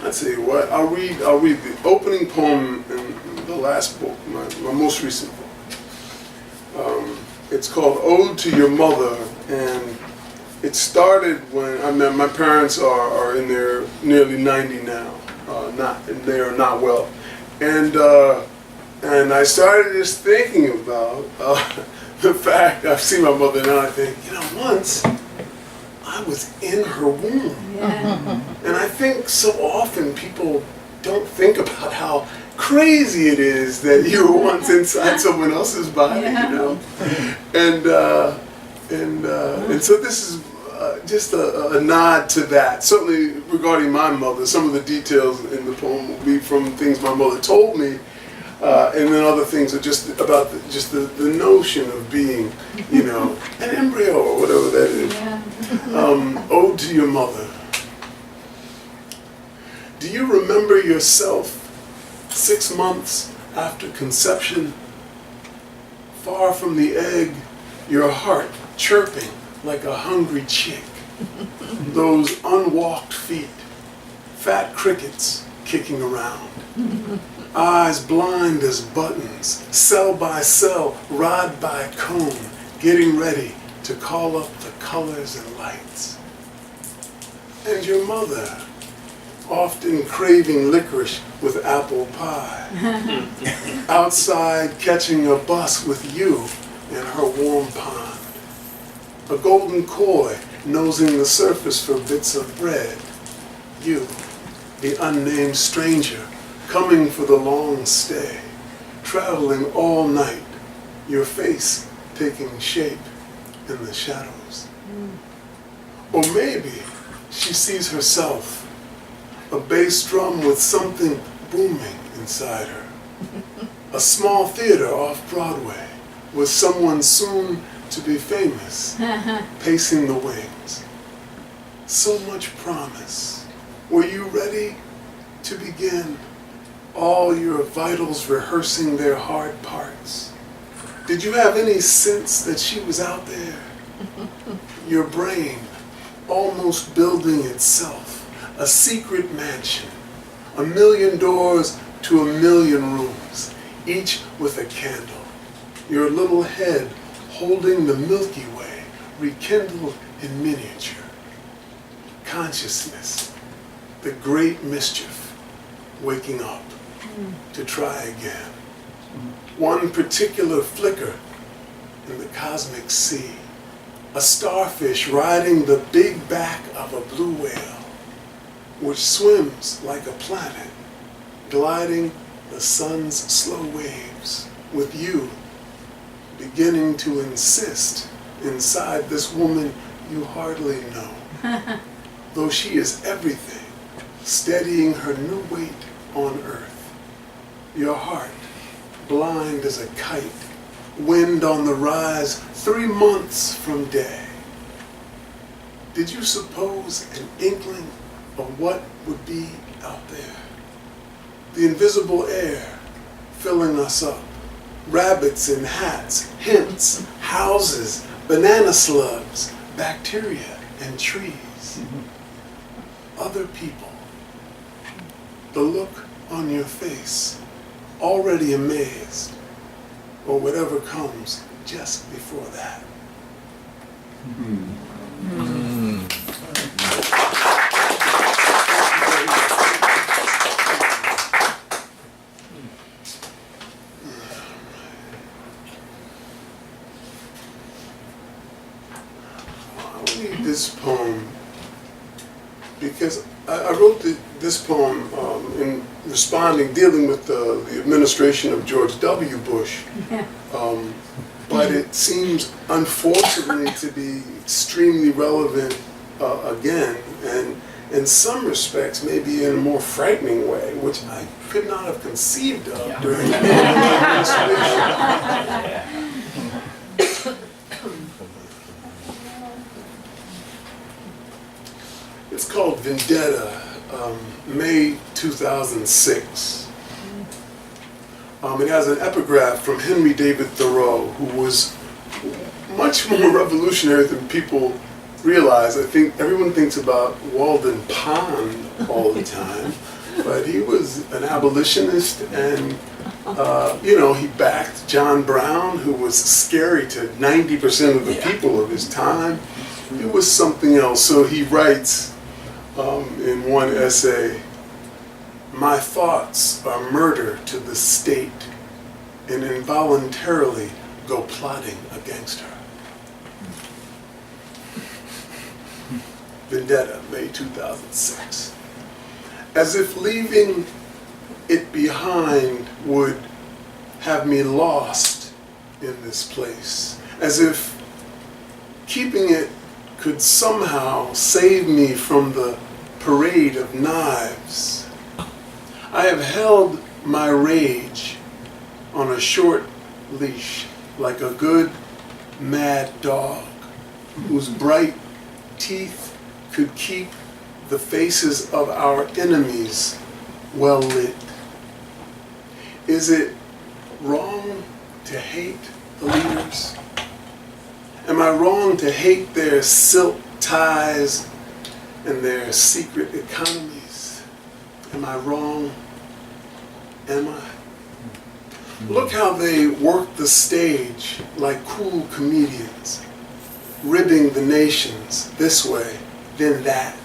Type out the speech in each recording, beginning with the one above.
I tell you what, I'll read the opening poem in the last book, my most recent book. It's called Ode to Your Mother, and it started when my parents are in their nearly 90 now, they are not well, and I started just thinking about the fact I've seen my mother now. I think, once I was in her womb, and I think so often people don't think about how crazy it is that you were once inside someone else's body, and so this is just a nod to that. Certainly regarding my mother, some of the details in the poem will be from things my mother told me, and then other things are just about the notion of being, an embryo or whatever that is. Ode to Your Mother. Do you remember yourself 6 months after conception? Far from the egg, your heart chirping like a hungry chick. Those unwalked feet, fat crickets kicking around. Eyes blind as buttons, cell by cell, rod by cone, getting ready to call up the colors and lights. And your mother, often craving licorice with apple pie. Outside catching a bus with you in her warm pond. A golden koi nosing the surface for bits of bread. You, the unnamed stranger, coming for the long stay, traveling all night, your face taking shape in the shadows. Or maybe she sees herself, a bass drum with something booming inside her. A small theater off Broadway with someone soon to be famous, pacing the wings. So much promise. Were you ready to begin? All your vitals rehearsing their hard parts. Did you have any sense that she was out there? Your brain almost building itself, a secret mansion, 1,000,000 doors to 1,000,000 rooms, each with a candle. Your little head holding the Milky Way, rekindled in miniature. Consciousness, the great mischief, waking up to try again. One particular flicker in the cosmic sea, a starfish riding the big back of a blue whale, which swims like a planet, gliding the sun's slow waves, with you beginning to insist inside this woman you hardly know, though she is everything, steadying her new weight on earth. Your heart, blind as a kite, wind on the rise 3 months from day. Did you suppose an inkling of what would be out there? The invisible air filling us up, rabbits in hats, hints, houses, banana slugs, bacteria and trees. Other people, the look on your face, already amazed, or whatever comes just before that. I'll read this poem because I wrote this poem in responding, dealing with the administration of George W. Bush, but it seems unfortunately to be extremely relevant again, and in some respects maybe in a more frightening way, which I could not have conceived of during the administration. It's called Vendetta, May 2006. It has an epigraph from Henry David Thoreau, who was much more revolutionary than people realize. I think everyone thinks about Walden Pond all the time, but he was an abolitionist, and he backed John Brown, who was scary to 90% of the people of his time. It was something else. So he writes in one essay, "My thoughts are murder to the state, and involuntarily go plotting against her." Vendetta, May 2006. As if leaving it behind would have me lost in this place. As if keeping it could somehow save me from the parade of knives. I have held my rage on a short leash like a good mad dog whose bright teeth could keep the faces of our enemies well lit. Is it wrong to hate the leaders? Am I wrong to hate their silk ties and their secret economies? Am I wrong? Am I? Look how they work the stage like cool comedians, ribbing the nations this way, then that,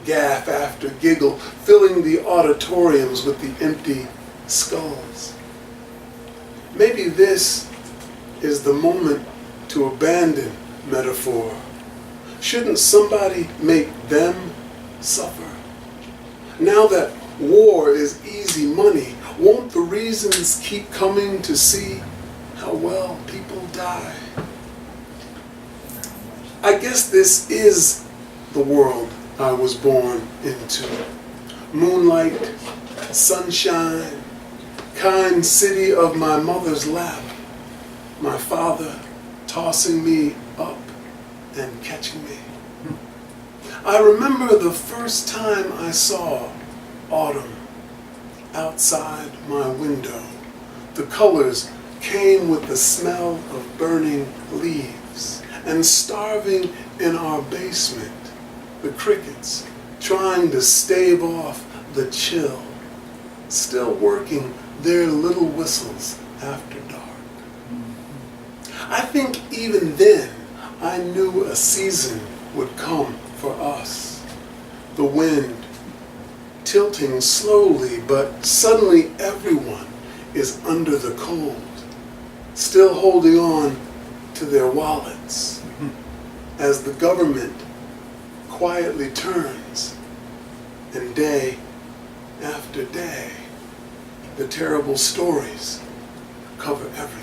gaffe after giggle, filling the auditoriums with the empty skulls. Maybe this is the moment to abandon metaphor. Shouldn't somebody make them suffer? Now that war is easy money, won't the reasons keep coming to see how well people die? I guess this is the world I was born into. Moonlight, sunshine, kind city of my mother's lap, my father tossing me up and catching me. I remember the first time I saw autumn outside my window. The colors came with the smell of burning leaves, and starving in our basement, the crickets trying to stave off the chill, still working their little whistles after dark. I think even then I knew a season would come for us. The wind tilting slowly, but suddenly everyone is under the cold, still holding on to their wallets as the government quietly turns, and day after day, the terrible stories cover everything.